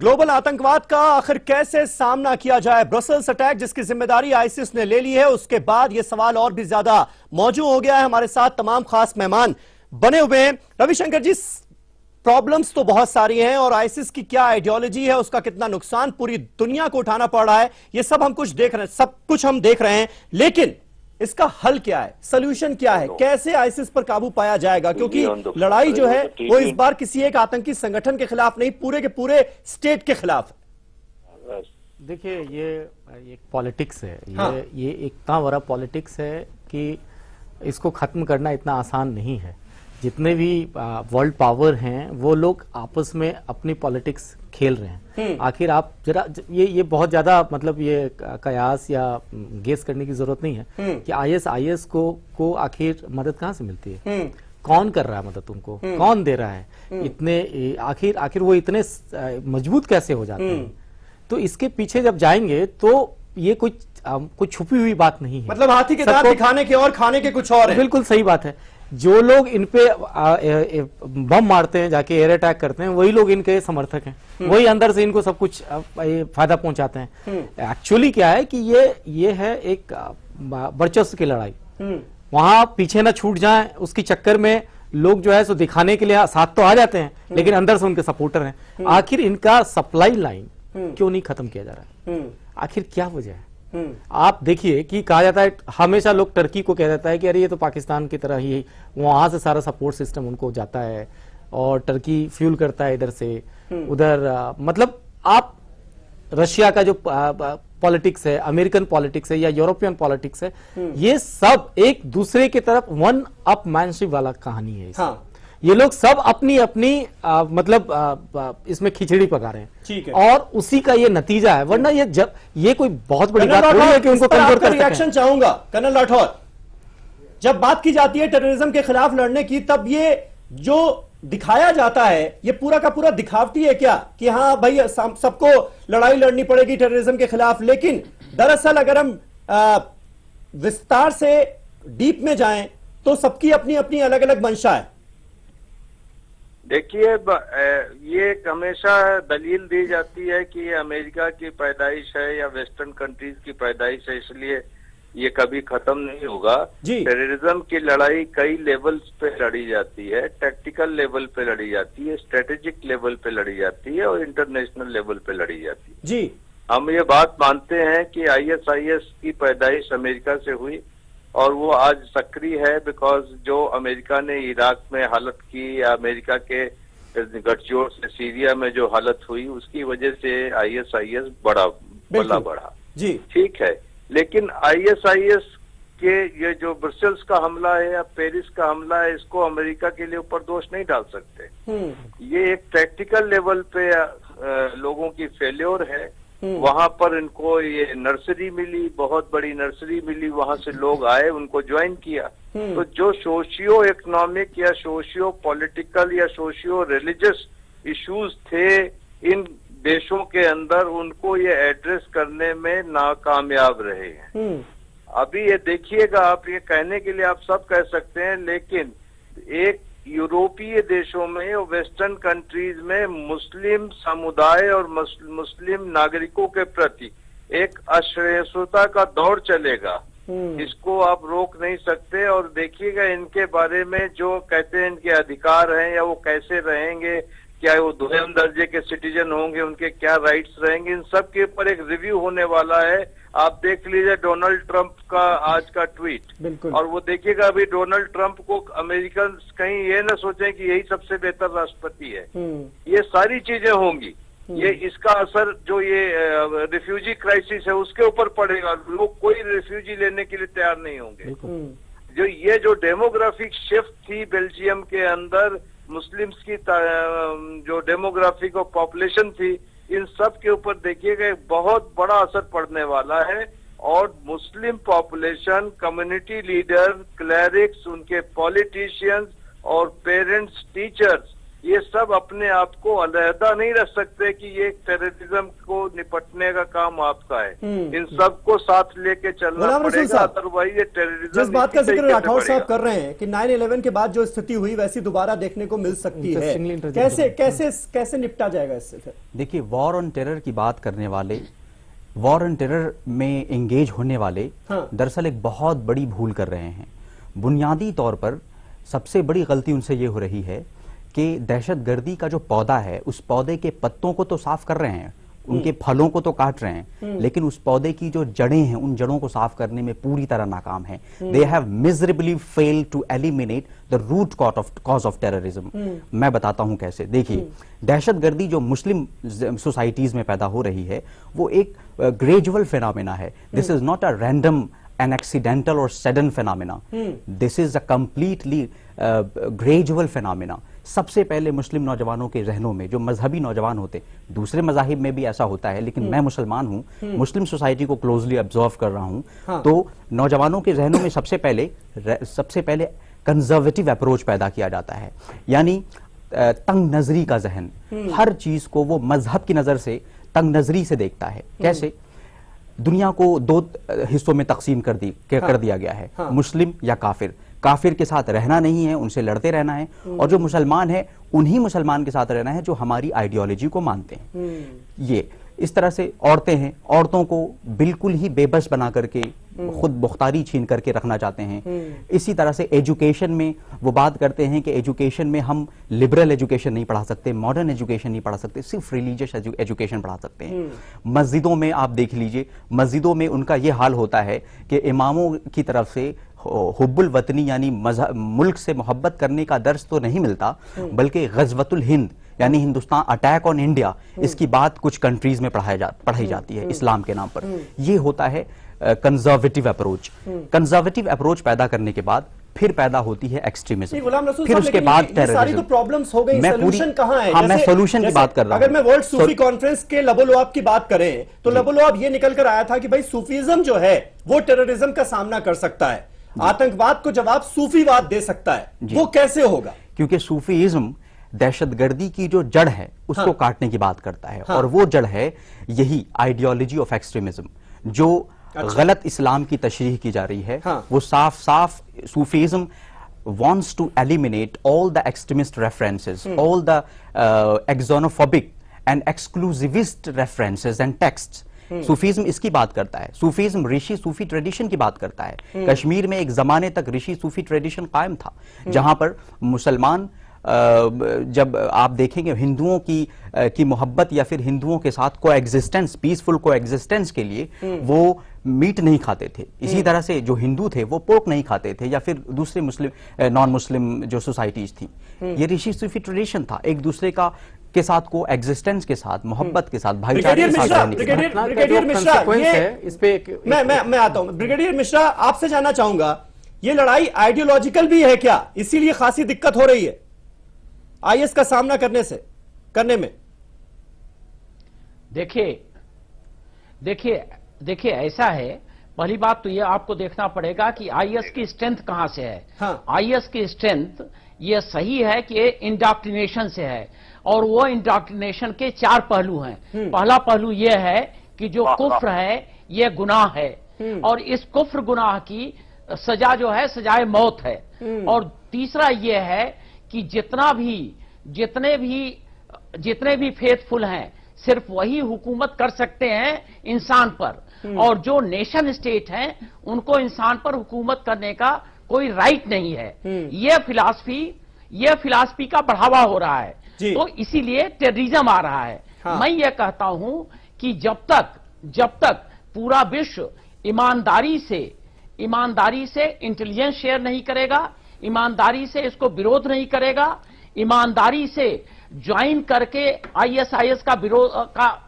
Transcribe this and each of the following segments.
Global आतंकवाद का आखिर कैसे सामना किया जाए? ब्रसेल्स अटैक जिसकी जिम्मेदारी आईसिस ने ले ली है, उसके बाद यह सवाल और भी ज्यादा मौजूद हो गया है। हमारे साथ तमाम खास मेहमान बने हुए हैं। रविशंकर जी, प्रॉब्लम्स तो बहुत सारी हैं और आईसिस की क्या आइडियोलॉजी है, उसका कितना नुकसान पूरी दुनिया को उठाना पड़ रहा है, ये सब हम कुछ देख रहे हैं, सब कुछ हम देख रहे हैं। लेकिन इसका हल क्या है, सोल्यूशन क्या है, कैसे आईसिस पर काबू पाया जाएगा? क्योंकि लड़ाई जो है वो इस बार किसी एक आतंकी संगठन के खिलाफ नहीं, पूरे के पूरे स्टेट के खिलाफ है। देखिए, ये एक पॉलिटिक्स है। ये इतना बड़ा पॉलिटिक्स है कि इसको खत्म करना इतना आसान नहीं है। जितने भी वर्ल्ड पावर हैं वो लोग आपस में अपनी पॉलिटिक्स खेल रहे हैं। आखिर आप जरा ये बहुत ज्यादा मतलब ये कयास या गेस करने की जरूरत नहीं है कि आईएस को आखिर मदद कहाँ से मिलती है, कौन कर रहा है मदद उनको, कौन दे रहा है, इतने आखिर वो इतने मजबूत कैसे हो जाते हैं। तो इसके पीछे जब जाएंगे तो ये कुछ छुपी हुई बात नहीं है। मतलब हाथी के दांत दिखाने के और खाने के कुछ और है। बिल्कुल सही बात है। जो लोग इन पे बम मारते हैं, जाके एयर अटैक करते हैं, वही लोग इनके समर्थक हैं। वही अंदर से इनको सब कुछ फायदा पहुंचाते हैं। एक्चुअली क्या है कि ये है एक वर्चस्व की लड़ाई। वहां पीछे ना छूट जाए उसकी चक्कर में लोग जो है सो दिखाने के लिए साथ तो आ जाते हैं, लेकिन अंदर से उनके सपोर्टर हैं। आखिर इनका सप्लाई लाइन क्यों नहीं खत्म किया जा रहा है? आखिर क्या वजह है? आप देखिए कि कहा जाता है, हमेशा लोग टर्की को कह जाता है कि अरे ये तो पाकिस्तान की तरह ही, वहां से सारा सपोर्ट सिस्टम उनको जाता है और टर्की फ्यूल करता है इधर से उधर। मतलब आप रशिया का जो पॉलिटिक्स है, अमेरिकन पॉलिटिक्स है या यूरोपियन पॉलिटिक्स है, ये सब एक दूसरे की तरफ वन अप मैनशिप वाला कहानी है। हाँ। ये लोग सब अपनी अपनी मतलब इसमें खिचड़ी पका रहे हैं। ठीक है। और उसी का ये नतीजा है। वरना ये कोई बहुत बड़ी बात नहीं है कि उनको कमजोर कर सकें। रिएक्शन चाहूंगा कर्नल राठौर। जब बात की जाती है टेररिज्म के खिलाफ लड़ने की, तब ये जो दिखाया जाता है ये पूरा का पूरा दिखावटी है क्या कि हाँ भाई सबको लड़ाई लड़नी पड़ेगी टेररिज्म के खिलाफ? लेकिन दरअसल अगर हम विस्तार से डीप में जाएं तो सबकी अपनी अपनी अलग अलग मंशा है। देखिए, ये हमेशा दलील दी जाती है कि ये अमेरिका की पैदाइश है या वेस्टर्न कंट्रीज की पैदाइश है, इसलिए ये कभी खत्म नहीं होगा। टेररिज्म की लड़ाई कई लेवल्स पे लड़ी जाती है। टैक्टिकल लेवल पे लड़ी जाती है, स्ट्रेटेजिक लेवल पे लड़ी जाती है और इंटरनेशनल लेवल पे लड़ी जाती है। जी, हम ये बात मानते हैं कि आईएसआईएस की पैदाइश अमेरिका से हुई और वो आज सक्रिय है बिकॉज जो अमेरिका ने इराक में हालत की या अमेरिका के गठजोड़ से सीरिया में जो हालत हुई, उसकी वजह से आईएसआईएस बढ़ा। जी ठीक है, लेकिन आईएसआईएस के ये जो ब्रसेल्स का हमला है या पेरिस का हमला है, इसको अमेरिका के लिए ऊपर दोष नहीं डाल सकते। ये एक प्रैक्टिकल लेवल पे लोगों की फेल्योर है। वहां पर इनको ये नर्सरी मिली, बहुत बड़ी नर्सरी मिली, वहां से लोग आए, उनको ज्वाइन किया। तो जो सोशियो इकोनॉमिक या सोशियो पॉलिटिकल या सोशियो रिलीजियस इश्यूज थे इन देशों के अंदर, उनको ये एड्रेस करने में नाकामयाब रहे हैं। अभी ये देखिएगा, आप ये कहने के लिए आप सब कह सकते हैं, लेकिन एक यूरोपीय देशों में और वेस्टर्न कंट्रीज में मुस्लिम समुदाय और मुस्लिम नागरिकों के प्रति एक असहिष्णुता का दौर चलेगा। इसको आप रोक नहीं सकते। और देखिएगा, इनके बारे में जो कहते हैं इनके अधिकार हैं या वो कैसे रहेंगे, क्या वो दोयम दर्जे के सिटीजन होंगे, उनके क्या राइट्स रहेंगे, इन सब के ऊपर एक रिव्यू होने वाला है। आप देख लीजिए डोनाल्ड ट्रंप का आज का ट्वीट, और वो देखिएगा अभी डोनाल्ड ट्रंप को अमेरिकन कहीं ये न सोचें कि यही सबसे बेहतर राष्ट्रपति है। ये सारी चीजें होंगी। ये इसका असर जो ये रिफ्यूजी क्राइसिस है उसके ऊपर पड़ेगा। लोग कोई रिफ्यूजी लेने के लिए तैयार नहीं होंगे। जो डेमोग्राफिक शिफ्ट थी बेल्जियम के अंदर, मुस्लिम्स की जो डेमोग्राफिक और पॉपुलेशन थी, इन सब के ऊपर देखिएगा एक बहुत बड़ा असर पड़ने वाला है। और Muslim population, community leader, clerics, उनके पॉलिटिशियंस और पेरेंट्स, टीचर्स, ये सब अपने आप को अलहदा नहीं रख सकते कि ये टेररिज्म को निपटने का काम आपका है। इन सबको साथ लेके चलना पड़ेगा, अदरवाइज ये टेररिज्म। जिस बात का जिक्र राठौर साहब कर रहे हैं कि 9/11 के बाद जो स्थिति हुई वैसी दोबारा देखने को मिल सकती है, कैसे कैसे कैसे निपटा जाएगा इससे? फिर देखिए, वॉर ऑन टेरर की बात करने वाले, वॉर ऑन टेरर में एंगेज होने वाले दरअसल एक बहुत बड़ी भूल कर रहे हैं। बुनियादी तौर पर सबसे बड़ी गलती उनसे ये हो रही है कि दहशतगर्दी का जो पौधा है उस पौधे के पत्तों को तो साफ कर रहे हैं, उनके फलों को तो काट रहे हैं, लेकिन उस पौधे की जो जड़ें हैं उन जड़ों को साफ करने में पूरी तरह नाकाम है। They have miserably failed to eliminate the root cause of terrorism. मैं बताता हूं कैसे। देखिए, दहशतगर्दी जो मुस्लिम सोसाइटीज में पैदा हो रही है वो एक ग्रेजुअल फिनोमेना है। This is not a random an accidental or sudden phenomena. This is a completely gradual phenomena. सबसे पहले मुस्लिम नौजवानों के जहनों में, जो मजहबी नौजवान होते, दूसरे मजाहिब में भी ऐसा होता है, लेकिन मैं मुसलमान हूं, मुस्लिम सोसाइटी को क्लोजली ऑब्जर्व कर रहा हूं, तो नौजवानों के जहनों में सबसे पहले कंजर्वेटिव अप्रोच पैदा किया जाता है, यानी तंग नजरी का जहन। हर चीज को वो मजहब की नजर से, तंग नजरी से देखता है। कैसे? दुनिया को दो हिस्सों में तकसीम कर दिया गया है, मुस्लिम या काफिर। काफिर के साथ रहना नहीं है, उनसे लड़ते रहना है, और जो मुसलमान है उन्हीं मुसलमान के साथ रहना है जो हमारी आइडियोलॉजी को मानते हैं। ये इस तरह से औरतें हैं, औरतों को बिल्कुल ही बेबस बना करके खुद मुख्तारी छीन करके रखना चाहते हैं। इसी तरह से एजुकेशन में वो बात करते हैं कि एजुकेशन में हम लिबरल एजुकेशन नहीं पढ़ा सकते, मॉडर्न एजुकेशन नहीं पढ़ा सकते, सिर्फ रिलीजियस एजुकेशन पढ़ा सकते हैं। मस्जिदों में आप देख लीजिए, मस्जिदों में उनका ये हाल होता है कि इमामों की तरफ से हुब्बुल वतनी यानी मुल्क से मोहब्बत करने का दर्स तो नहीं मिलता, बल्कि गज़वतुल हिंद यानी हिंदुस्तान अटैक ऑन इंडिया, इसकी बात कुछ कंट्रीज में पढ़ाई जाती है इस्लाम के नाम पर। ये होता है कंजर्वेटिव अप्रोच। कंजर्वेटिव अप्रोच पैदा करने के बाद फिर पैदा होती है एक्सट्रीमिज्म, फिर उसके बाद टेररिज्म। सारी तो प्रॉब्लम्स हो गई, सॉल्यूशन कहां है? हाँ, मैं सॉल्यूशन की बात कर रहा हूं। अगर मैं वर्ल्ड सूफी कॉन्फ्रेंस के लबोलुआब की बात करें तो लबोलुआब ये निकल कर आया था कि भाई सूफीज्म जो है वो टेररिज्म का सामना कर सकता है, आतंकवाद को जवाब सूफीवाद दे सकता है। वो कैसे होगा? क्योंकि सूफीज्म दहशतगर्दी की जो जड़ है उसको काटने की बात करता है, और वो जड़ है यही आइडियोलॉजी ऑफ एक्सट्रीमिज्म, जो गलत इस्लाम की तशरीह की जा रही है। वो साफ साफ Sufism wants to eliminate all the extremist references, all the xenophobic and exclusivist references and texts. Sufism इसकी बात करता है। सूफीज्म ऋषि सूफी ट्रेडिशन की बात करता है। कश्मीर में एक जमाने तक ऋषि सूफी ट्रेडिशन कायम था, जहां पर मुसलमान जब आप देखेंगे हिंदुओं की मोहब्बत या फिर हिंदुओं के साथ कोएग्जिस्टेंस, पीसफुल कोएग्जिस्टेंस के लिए वो मीट नहीं खाते थे। इसी तरह से जो हिंदू थे वो पोर्क नहीं खाते थे, या फिर दूसरे मुस्लिम नॉन मुस्लिम जो सोसाइटीज थी। ये ऋषि सूफी ट्रेडिशन था, एक दूसरे के साथ को एग्जिस्टेंस के साथ, मोहब्बत के साथ, भाईचारे के साथ। ब्रिगेडियर मिश्रा, इस पे मैं आता हूं। ब्रिगेडियर मिश्रा, आपसे जानना चाहूंगा, ये लड़ाई आइडियोलॉजिकल भी है क्या? इसीलिए खासी दिक्कत हो रही है आईएस का सामना करने में? देखिए ऐसा है, पहली बात तो ये आपको देखना पड़ेगा कि आईएस की स्ट्रेंथ कहां से है। आईएस की स्ट्रेंथ ये सही है कि ये इंडॉक्ट्रिनेशन से है, और वो इंडॉक्ट्रिनेशन के 4 पहलू हैं। पहला पहलू ये है कि जो कुफ्र है ये गुनाह है, और इस कुफ्र गुनाह की सजा जो है सजाए मौत है। और तीसरा ये है कि जितने भी फेथफुल हैं सिर्फ वही हुकूमत कर सकते हैं इंसान पर, और जो नेशन स्टेट हैं उनको इंसान पर हुकूमत करने का कोई राइट नहीं है। ये फिलॉसफी का बढ़ावा हो रहा है, तो इसीलिए टेररिज्म आ रहा है। मैं ये कहता हूं कि जब तक पूरा विश्व ईमानदारी से इंटेलिजेंस शेयर नहीं करेगा, ईमानदारी से इसको विरोध नहीं करेगा, ईमानदारी से ज्वाइन करके आईएसआईएस का विरोध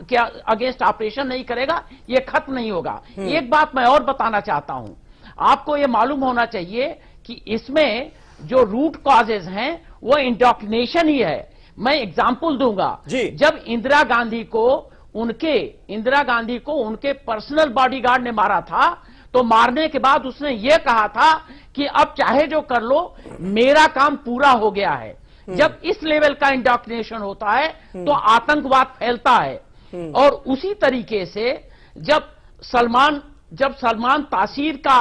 के अगेंस्ट ऑपरेशन नहीं करेगा, ये खत्म नहीं होगा। एक बात मैं और बताना चाहता हूं, आपको ये मालूम होना चाहिए कि इसमें जो रूट कॉजेज हैं वो इंडॉक्ट्रिनेशन ही है। मैं एग्जांपल दूंगा, जब इंदिरा गांधी को उनके पर्सनल बॉडीगार्ड ने मारा था, तो मारने के बाद उसने ये कहा था कि अब चाहे जो कर लो, मेरा काम पूरा हो गया है। जब इस लेवल का इंडोक्ट्रिनेशन होता है तो आतंकवाद फैलता है। और उसी तरीके से जब सलमान तासीर का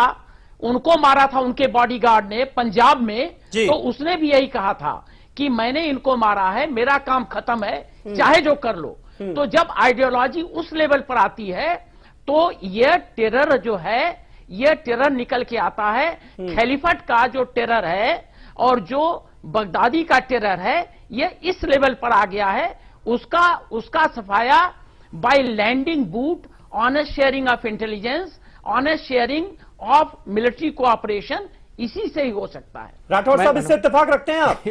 उनको मारा था उनके बॉडीगार्ड ने पंजाब में, तो उसने भी यही कहा था कि मैंने इनको मारा है, मेरा काम खत्म है, चाहे जो कर लो। तो जब आइडियोलॉजी उस लेवल पर आती है तो यह टेरर जो है, यह टेरर निकल के आता है। खलीफत का जो टेरर है और जो बगदादी का टेरर है, यह इस लेवल पर आ गया है। उसका सफाया by landing boot, honest sharing of intelligence, honest sharing of military cooperation, इसी से ही हो सकता है। राठौर साहब, इससे इत्तेफाक रखते हैं आप?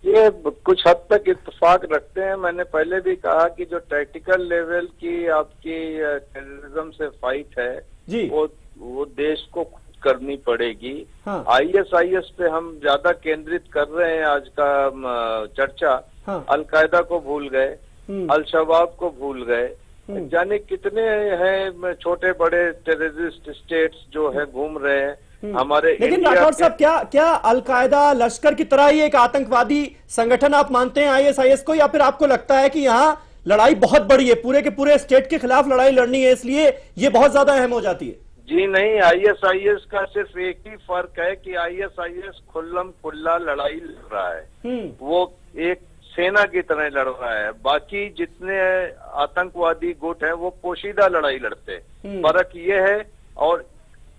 ये कुछ हद तक इत्तेफाक रखते हैं। मैंने पहले भी कहा कि जो टैक्टिकल लेवल की आपकी टेररिज्म से फाइट है जी, वो देश को खुद करनी पड़ेगी। हाँ। ISIS पे हम ज्यादा केंद्रित कर रहे हैं आज का चर्चा। हाँ। अलकायदा को भूल गए, अल शबाब को भूल गए, जाने कितने हैं छोटे बड़े टेररिस्ट स्टेट्स जो है घूम रहे हैं हमारे। लेकिन राठौर साहब, क्या अलकायदा लश्कर की तरह ही एक आतंकवादी संगठन आप मानते हैं ISIS को, या फिर आपको लगता है कि यहाँ लड़ाई बहुत बड़ी है, पूरे के पूरे स्टेट के खिलाफ लड़ाई लड़नी है, इसलिए ये बहुत ज्यादा अहम हो जाती है? जी नहीं, ISIS का सिर्फ एक ही फर्क है कि ISIS खुल्लम खुल्ला लड़ाई लड़ रहा है, वो एक सेना की तरह लड़ रहा है। बाकी जितने आतंकवादी गुट हैं वो पोशीदा लड़ाई लड़ते हैं। फर्क ये है। और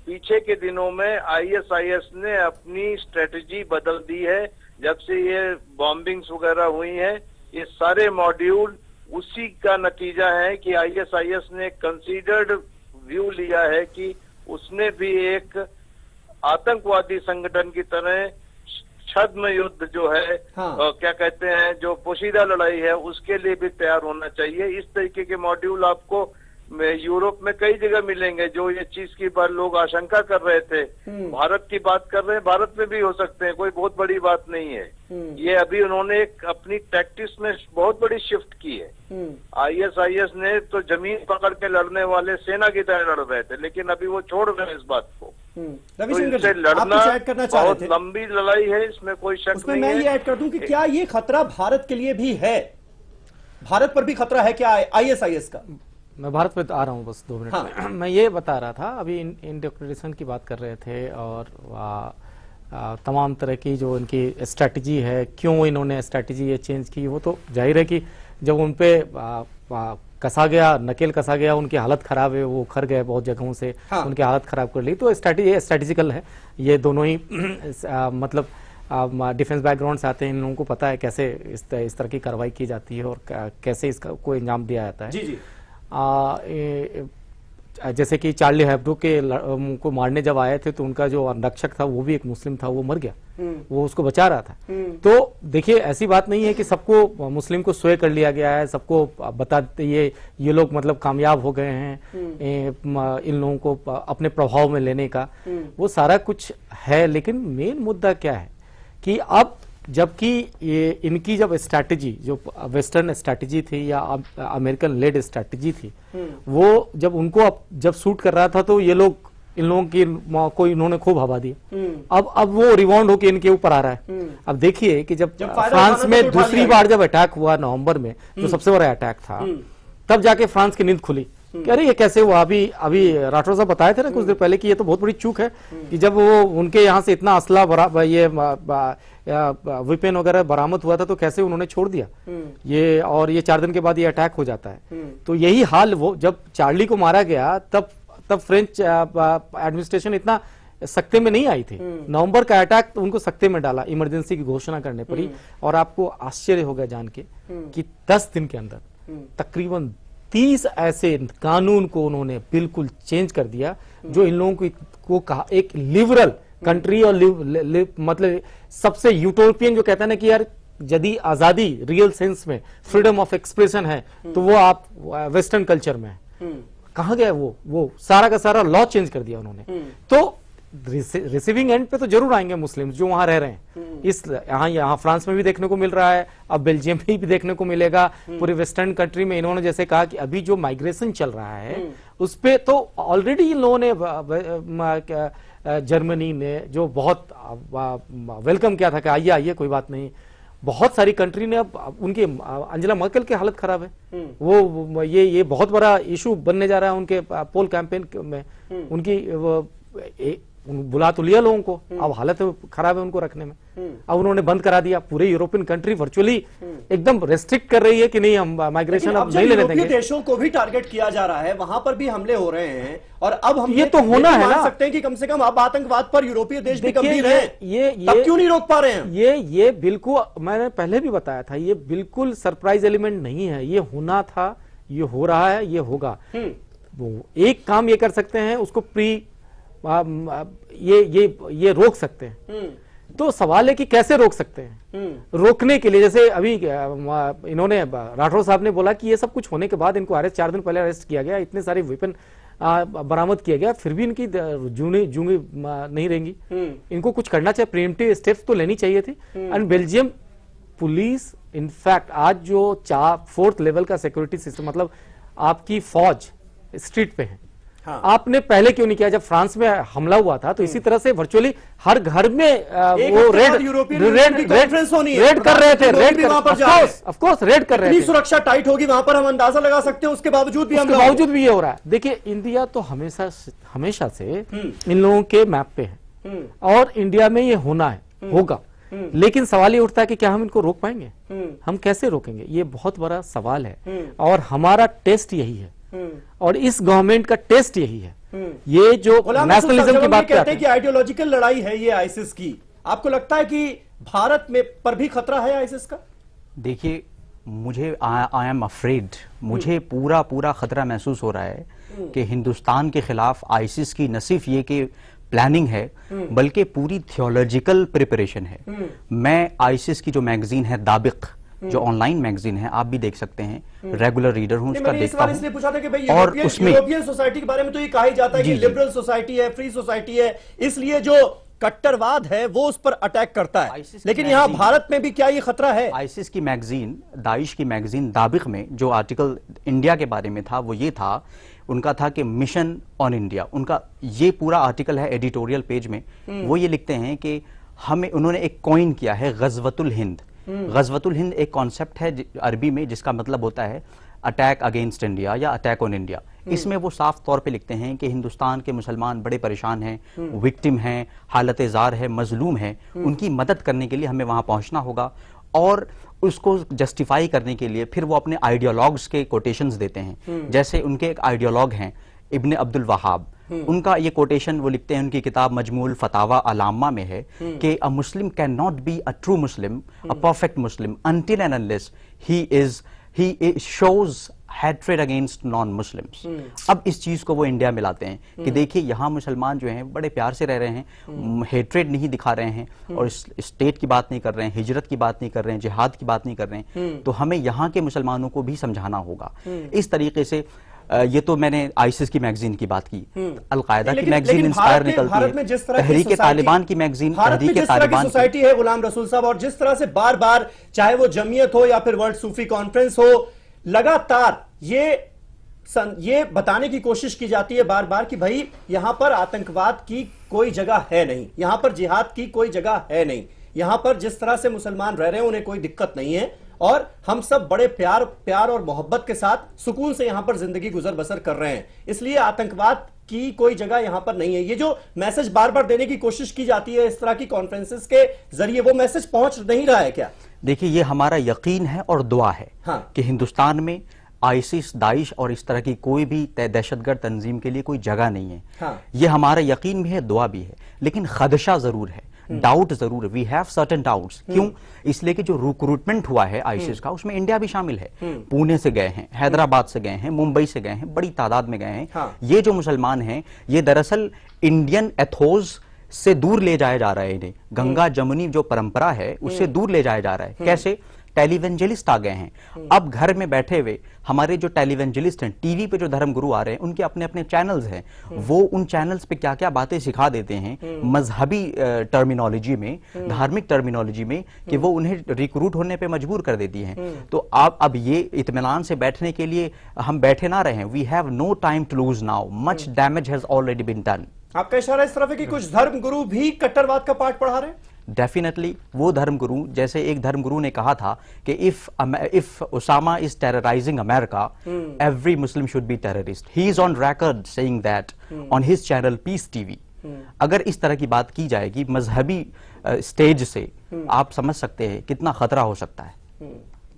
पीछे के दिनों में ISIS ने अपनी स्ट्रेटजी बदल दी है। जब से ये बॉम्बिंग्स वगैरह हुई हैं, ये सारे मॉड्यूल उसी का नतीजा है कि ISIS ने कंसीडर्ड व्यू लिया है कि उसने भी एक आतंकवादी संगठन की तरह छद्म युद्ध जो है, हाँ। क्या कहते हैं, जो पोशीदा लड़ाई है, उसके लिए भी तैयार होना चाहिए। इस तरीके के मॉड्यूल आपको यूरोप में कई जगह मिलेंगे। जो ये चीज की बार लोग आशंका कर रहे थे, भारत की बात कर रहे हैं, भारत में भी हो सकते हैं, कोई बहुत बड़ी बात नहीं है। ये अभी उन्होंने एक अपनी टैक्टिक्स में बहुत बड़ी शिफ्ट की है। ISIS ने तो जमीन पकड़ के लड़ने वाले सेना की तरह लड़ रहे थे, लेकिन अभी वो छोड़ रहे हैं इस बात को। तो इससे लड़ना बहुत लंबी लड़ाई है, इसमें कोई शक नहीं है। मैं ये ऐड कर दूं कि क्या ये खतरा भारत के लिए भी है? भारत पर भी खतरा है क्या ISIS का? मैं भारत पे आ रहा हूँ बस 2 मिनट में। मैं ये बता रहा था, अभी इंडोक्ट्रिनेशन की बात कर रहे थे और तमाम तरह की जो इनकी स्ट्रैटेजी है, क्यों इन्होंने स्ट्रैटेजी ये चेंज की, वो तो जाहिर है कि जब उन पे कसा गया, नकेल कसा गया, उनकी हालत खराब है, वो उखड़ गए बहुत जगहों से। हाँ। उनकी हालत खराब कर ली, तो स्ट्रैटेजिकल है। ये दोनों ही मतलब डिफेंस बैकग्राउंड से आते हैं, इन लोगों को पता है कैसे इस तरह की कार्रवाई की जाती है और कैसे इसका को अंजाम दिया जाता है। जी जी। जैसे कि चार्ली हेब्डो को मारने जब आए थे तो उनका जो रक्षक था वो भी एक मुस्लिम था, वो मर गया, वो उसको बचा रहा था। तो देखिए, ऐसी बात नहीं है कि सबको मुस्लिम को स्वय कर लिया गया है, सबको बताते ये लोग मतलब कामयाब हो गए हैं इन लोगों को अपने प्रभाव में लेने का, वो सारा कुछ है। लेकिन मेन मुद्दा क्या है कि अब जबकि ये इनकी जब स्ट्रैटेजी, जो वेस्टर्न स्ट्रैटेजी थी या अमेरिकन लेड स्ट्रैटेजी थी, वो जब उनको जब सूट कर रहा था तो ये लोग इन लोगों की को इन्होंने खूब हवा दी। अब वो रिवाउंड होके इनके ऊपर आ रहा है। अब देखिए कि जब फ्रांस में दूसरी बार जब अटैक हुआ नवंबर में, जो सबसे बड़ा अटैक था, तब जाके फ्रांस की नींद खुली कि अरे ये कैसे हुआ। अभी राठौर साहब बताए थे ना कुछ देर पहले कि ये तो बहुत बड़ी चूक है कि जब वो उनके यहाँ से इतना असला ये विपेन वगैरह बरामद हुआ था तो कैसे उन्होंने छोड़ दिया ये, और ये 4 दिन के बाद ये अटैक हो जाता है। तो यही हाल वो जब चार्ली को मारा गया तब फ्रेंच एडमिनिस्ट्रेशन इतना सख्ते में नहीं आई थी। नवंबर का अटैक उनको सख्ते में डाला, इमरजेंसी की घोषणा करने पड़ी। और आपको आश्चर्य होगा जान के कि 10 दिन के अंदर तकरीबन 30 ऐसे कानून को उन्होंने बिल्कुल चेंज कर दिया जो इन लोगों को कहा एक लिबरल कंट्री और मतलब सबसे यूटोपियन, जो कहता है ना कि यार यदि आजादी रियल सेंस में फ्रीडम ऑफ एक्सप्रेशन है तो वो आप वेस्टर्न कल्चर में है। कहाँ गया वो सारा का सारा लॉ चेंज कर दिया उन्होंने। तो रिसीविंग एंड पे तो जरूर आएंगे मुस्लिम्स जो वहां रह रहे हैं। इस यहाँ फ्रांस में भी देखने को मिल रहा है, अब बेल्जियम में भी देखने को मिलेगा, पूरे वेस्टर्न कंट्री में। इन्होंने जैसे कहा कि अभी जो माइग्रेशन चल रहा है उस पे तो ऑलरेडी इन लोगों ने जर्मनी ने जो बहुत वेलकम किया था कि आइए आइए कोई बात नहीं, बहुत सारी कंट्री ने अब उनकी अंजेला मर्केल की हालत खराब है, वो ये बहुत बड़ा इशू बनने जा रहा है उनके पोल कैंपेन में, उनकी बुला तो लिया लोगों को, अब हालत खराब है उनको रखने में, अब उन्होंने बंद करा दिया, पूरे यूरोपियन कंट्री वर्चुअली एकदम रेस्ट्रिक्ट कर रही है कि नहीं हम माइग्रेशन अब नहीं लेने देंगे। देशों को भी टारगेट किया जा रहा है, वहां पर भी हमले हो रहे हैं, और अब हम ये तो होना है ना, सकते हैं कि कम से कम अब आतंकवाद पर यूरोपीय देश भी गंभीर हैं, ये क्यों नहीं रोक पा रहे हैं? ये बिल्कुल, मैंने पहले भी बताया था, ये बिल्कुल सरप्राइज एलिमेंट नहीं है, ये होना था, ये हो रहा है, ये होगा। एक काम ये कर सकते हैं, उसको प्री ये रोक सकते हैं। तो सवाल है कि कैसे रोक सकते हैं। रोकने के लिए जैसे अभी इन्होंने राठौर साहब ने बोला कि ये सब कुछ होने के बाद इनको अरेस्ट 4 दिन पहले अरेस्ट किया गया, इतने सारे वेपन बरामद किया गया, फिर भी इनकी जूंगी नहीं रहेंगी, इनको कुछ करना चाहिए, प्रिएम्प्टिव स्टेप्स तो लेनी चाहिए थी। एंड बेल्जियम पुलिस इनफैक्ट आज जो 4th लेवल का सिक्योरिटी सिस्टम, मतलब आपकी फौज स्ट्रीट पे है, हाँ। आपने पहले क्यों नहीं किया? जब फ्रांस में हमला हुआ था तो इसी तरह से वर्चुअली हर घर में वो रेड कर रहे थे, ऑफ कोर्स रेड कर रहे थे। सुरक्षा टाइट होगी वहां पर, हम अंदाजा लगा सकते हैं, उसके बावजूद भी ये हो रहा है। देखिए इंडिया तो हमेशा से इन लोगों के मैप पे है, और इंडिया में ये होना है, होगा, लेकिन सवाल ये उठता है कि क्या हम इनको रोक पाएंगे? हम कैसे रोकेंगे? ये बहुत बड़ा सवाल है, और हमारा टेस्ट यही है, और इस गवर्नमेंट का टेस्ट यही है। ये जो नेशनलिज्म की बात कहते हैं कि आइडियोलॉजिकल लड़ाई है ये आईसिस की, आपको लगता है कि भारत में पर भी खतरा है आईसिस का? देखिए, मुझे आई एम अफ्रेड, मुझे पूरा खतरा महसूस हो रहा है कि हिंदुस्तान के खिलाफ आईसिस की न सिर्फ ये कि प्लानिंग है, बल्कि पूरी थियोलॉजिकल प्रिपरेशन है। मैं आईसिस की जो मैगजीन है दाबिक, जो ऑनलाइन मैगजीन है, आप भी देख सकते हैं, रेगुलर रीडर हूं, उसका देखता हूं, इसलिए पूछा था कि भाई और उसमें यूरोपियन सोसाइटी के बारे में तो ये कहा ही जाता है कि लिबरल सोसाइटी है, फ्री सोसाइटी है, इसलिए जो कट्टरवाद है वो उस पर अटैक करता है, लेकिन यहाँ भारत में भी क्या ये खतरा है? आईसिस की मैगजीन, दाइश की मैगजीन दाबिक में जो आर्टिकल इंडिया के बारे में था, वो ये था, उनका था कि मिशन ऑन इंडिया, उनका ये पूरा आर्टिकल है एडिटोरियल पेज में, वो ये लिखते हैं कि हमें, उन्होंने एक कॉइन किया है गजवतुल हिंद। गजवतुल हिंद एक कॉन्सेप्ट है अरबी में जिसका मतलब होता है अटैक अगेंस्ट इंडिया या अटैक ऑन इंडिया। इसमें वो साफ तौर पे लिखते हैं कि हिंदुस्तान के मुसलमान बड़े परेशान हैं, विक्टिम हैं, हालत जार है, मजलूम है, उनकी मदद करने के लिए हमें वहां पहुंचना होगा, और उसको जस्टिफाई करने के लिए फिर वो अपने आइडियोलॉग्स के कोटेशंस देते हैं। जैसे उनके एक आइडियोलॉग हैं इब्ने अब्दुल वहाब, उनका ये कोटेशन वो लिखते हैं, उनकी किताब मजमूल फतावा अलामा में है कि a Muslim can not be a true Muslim, a perfect Muslim until and unless he shows hatred against non Muslims. अब इस चीज को वो इंडिया में लाते हैं कि देखिए यहाँ मुसलमान जो हैं बड़े प्यार से रह रहे हैं, हेट्रेड नहीं दिखा रहे हैं, और स्टेट की बात नहीं कर रहे हैं, हिजरत की बात नहीं कर रहे हैं, जिहाद की बात नहीं कर रहे हैं, तो हमें यहाँ के मुसलमानों को भी समझाना होगा। इस तरीके से ये तो मैंने आईसिस की मैगजीन की बात की, अलकायदा की मैगजीन इंस्पायर निकलती है, तहरीक तालिबान की मैगजीन, तहरीक तालिबान सोसाइटी है गुलाम रसूल साहब, और जिस तरह से बार बार चाहे वो जमीयत हो या फिर वर्ल्ड सूफी कॉन्फ्रेंस हो, लगातार ये बताने की कोशिश की जाती है बार बार कि भाई यहां पर आतंकवाद की कोई जगह है नहीं, यहां पर जिहाद की कोई जगह है नहीं, यहां पर जिस तरह से मुसलमान रह रहे हैं उन्हें कोई दिक्कत नहीं है, और हम सब बड़े प्यार और मोहब्बत के साथ सुकून से यहां पर जिंदगी गुजर बसर कर रहे हैं, इसलिए आतंकवाद की कोई जगह यहां पर नहीं है। ये जो मैसेज बार बार देने की कोशिश की जाती है इस तरह की कॉन्फ्रेंसेस के जरिए, वो मैसेज पहुंच नहीं रहा है क्या? देखिए, ये हमारा यकीन है और दुआ है, हाँ। कि हिंदुस्तान में आईसिस, दाइश और इस तरह की कोई भी दहशतगर्द तंजीम के लिए कोई जगह नहीं है। हाँ। ये हमारा यकीन भी है, दुआ भी है, लेकिन खदशा जरूर है, डाउट जरूर है, वी हैव सर्टेन डाउट्स। क्यों? इसलिए कि जो रिक्रूटमेंट हुआ है आईसिस का, उसमें इंडिया भी शामिल है। पुणे से गए हैं, हैदराबाद से गए हैं, मुंबई से गए हैं, बड़ी तादाद में गए हैं। हाँ। ये जो मुसलमान हैं, ये दरअसल इंडियन एथोस से दूर ले जाया जा रहा है इन्हें, गंगा जमुनी जो परंपरा है उससे दूर ले जाया जा रहा है। कैसे? टेलीवेंजलिस्ट आ गए हैं। अब घर में बैठे हुए हमारे जो टेलीवेंजलिस्ट हैं, टीवी पे जो धर्मगुरु आ रहे हैं, उनके अपने अपने चैनल्स हैं, वो उन चैनल्स पे क्या क्या बातें सिखा देते हैं मजहबी टर्मिनोलॉजी में, धार्मिक टर्मिनोलॉजी में, कि वो उन्हें रिक्रूट होने पे मजबूर कर देती हैं। तो आप अब ये इत्मीनान से बैठने के लिए हम बैठे ना रहे। We have no time to lose now, much damage has already been done. आपका इशारा इस तरफ है कि कुछ धर्मगुरु भी कट्टरवाद का पाठ पढ़ा रहे हैं। डेफिनेटली वो धर्मगुरु, जैसे एक धर्मगुरु ने कहा था कि if Osama is terrorising America, every Muslim should be terrorist. He is on record saying that on his channel Peace TV. अगर इस तरह की बात की जाएगी मजहबी स्टेज से, आप समझ सकते हैं कितना खतरा हो सकता है।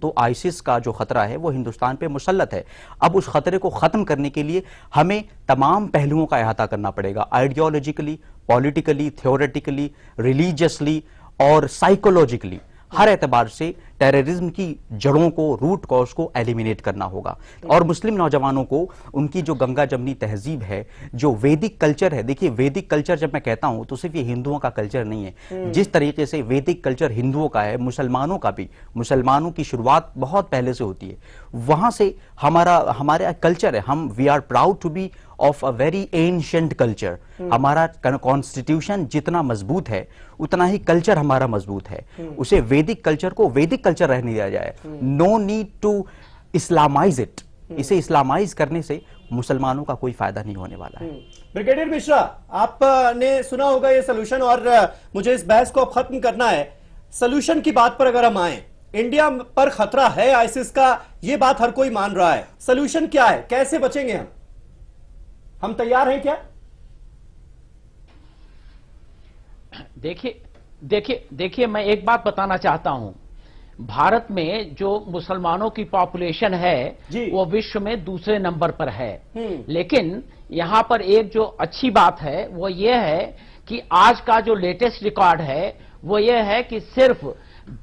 तो आईसिस का जो खतरा है वो हिंदुस्तान पे मुसल्लत है। अब उस खतरे को खत्म करने के लिए हमें तमाम पहलुओं का अहाता करना पड़ेगा, आइडियोलॉजिकली, पॉलिटिकली, थ्योरेटिकली, रिलीजियसली और साइकोलॉजिकली। हर एतबार से टेररिज्म की जड़ों को, रूट कॉज को एलिमिनेट करना होगा। और मुस्लिम नौजवानों को उनकी जो गंगा जमनी तहजीब है, जो वैदिक कल्चर है, देखिए वैदिक कल्चर जब मैं कहता हूं तो सिर्फ ये हिंदुओं का कल्चर नहीं है। जिस तरीके से वैदिक कल्चर हिंदुओं का है, मुसलमानों का भी, मुसलमानों की शुरुआत बहुत पहले से होती है, वहां से हमारा कल्चर है। हम we are proud to be of a very ancient culture. हमारा कॉन्स्टिट्यूशन जितना मजबूत है उतना ही कल्चर हमारा मजबूत है। उसे वैदिक कल्चर को वैदिक कल्चर रहने दिया जाए। No need to Islamise it. इसे इस्लामाइज करने से मुसलमानों का कोई फायदा नहीं होने वाला है। ब्रिगेडियर मिश्रा, आपने सुना होगा ये सोल्यूशन, और मुझे इस बहस को अब खत्म करना है। सोल्यूशन की बात पर अगर हम आए, इंडिया पर खतरा है आईसिस का, ये बात हर कोई मान रहा है। सोल्यूशन क्या है, कैसे बचेंगे हम तैयार हैं क्या? देखिए मैं एक बात बताना चाहता हूं। भारत में जो मुसलमानों की पॉपुलेशन है वो विश्व में दूसरे नंबर पर है। लेकिन यहां पर एक जो अच्छी बात है वो ये है कि आज का जो लेटेस्ट रिकॉर्ड है वो ये है कि सिर्फ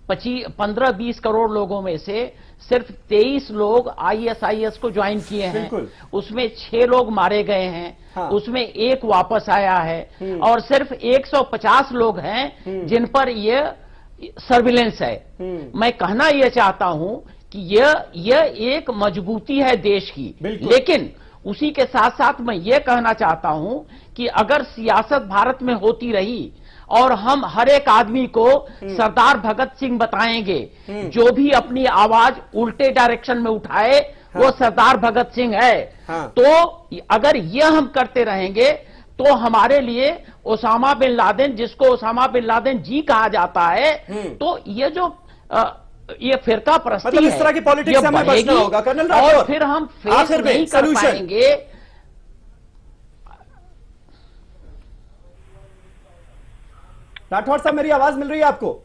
15-20 करोड़ लोगों में से सिर्फ 23 लोग ISIS को ज्वाइन किए हैं। उसमें 6 लोग मारे गए हैं। हाँ। उसमें एक वापस आया है और सिर्फ 150 लोग हैं जिन पर ये सर्विलेंस है। मैं कहना यह चाहता हूं कि यह एक मजबूती है देश की। लेकिन उसी के साथ साथ मैं ये कहना चाहता हूं कि अगर सियासत भारत में होती रही और हम हर एक आदमी को सरदार भगत सिंह बताएंगे, जो भी अपनी आवाज उल्टे डायरेक्शन में उठाए वो सरदार भगत सिंह है। तो अगर ये हम करते रहेंगे तो हमारे लिए ओसामा बिन लादेन, जिसको ओसामा बिन लादेन जी कहा जाता है, तो ये जो ये फिरका परस्ती मतलब इस तरह की पॉलिटिक्स से हमें बचना होगा कर्नल राठौर। और फिर हम फेस नहीं कर पाएंगे। राठौर साहब, मेरी आवाज मिल रही है आपको?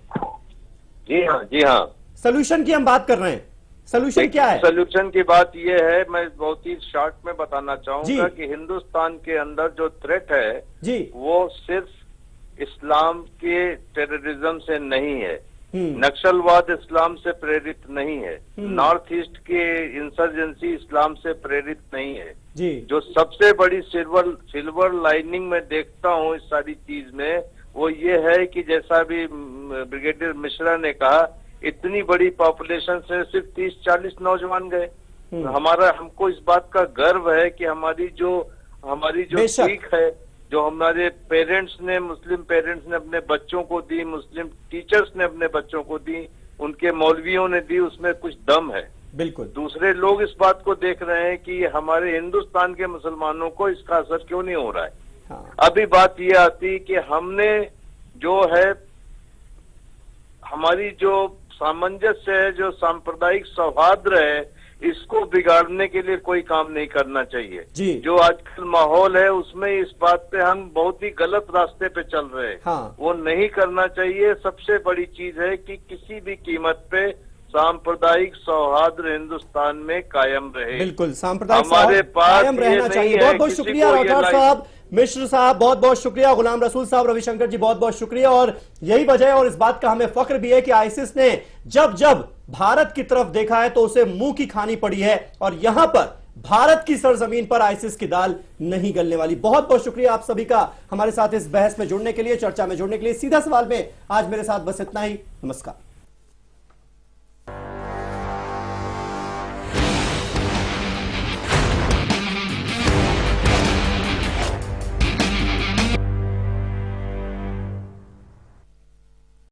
जी हाँ, जी हाँ। सोल्यूशन की हम बात कर रहे हैं। सोल्यूशन क्या है? सोल्यूशन की बात यह है, मैं बहुत ही शॉर्ट में बताना चाहूंगा कि हिंदुस्तान के अंदर जो थ्रेट है जी, वो सिर्फ इस्लाम के टेररिज्म से नहीं है, नक्सलवाद इस्लाम से प्रेरित नहीं है, नॉर्थ ईस्ट के इंसर्जेंसी इस्लाम से प्रेरित नहीं है जी। जो सबसे बड़ी सिल्वर लाइनिंग में देखता हूँ इस सारी चीज में वो ये है कि जैसा भी ब्रिगेडियर मिश्रा ने कहा, इतनी बड़ी पॉपुलेशन से सिर्फ 30-40 नौजवान गए। हमको इस बात का गर्व है कि हमारी जो सीख है, जो हमारे पेरेंट्स ने, मुस्लिम पेरेंट्स ने अपने बच्चों को दी, मुस्लिम टीचर्स ने अपने बच्चों को दी, उनके मौलवियों ने दी, उसमें कुछ दम है। बिल्कुल। दूसरे लोग इस बात को देख रहे हैं कि हमारे हिंदुस्तान के मुसलमानों को इसका असर क्यों नहीं हो रहा है। हाँ। अभी बात ये आती कि हमने जो है, हमारी जो सामंजस्य है, जो सांप्रदायिक सौहार्द है, इसको बिगाड़ने के लिए कोई काम नहीं करना चाहिए जी। जो आजकल माहौल है उसमें इस बात पे हम बहुत ही गलत रास्ते पे चल रहे हैं। हाँ। वो नहीं करना चाहिए। सबसे बड़ी चीज है कि किसी भी कीमत पे सांप्रदायिक सौहार्द हिंदुस्तान में कायम रहे। बिल्कुल, सांप्रदायिक हमारे पास कायम रहना चाहिए। बहुत बहुत शुक्रिया राठौर साहब, मिश्र साहब, बहुत बहुत शुक्रिया, गुलाम रसूल साहब, रविशंकर जी, बहुत बहुत शुक्रिया। और यही वजह है और इस बात का हमें फख्र भी है कि आईसिस ने जब जब भारत की तरफ देखा है तो उसे मुंह की खानी पड़ी है, और यहां पर भारत की सरजमीन पर आईसिस की दाल नहीं गलने वाली। बहुत बहुत शुक्रिया आप सभी का हमारे साथ इस बहस में जुड़ने के लिए, चर्चा में जुड़ने के लिए। सीधा सवाल में आज मेरे साथ बस इतना ही। नमस्कार।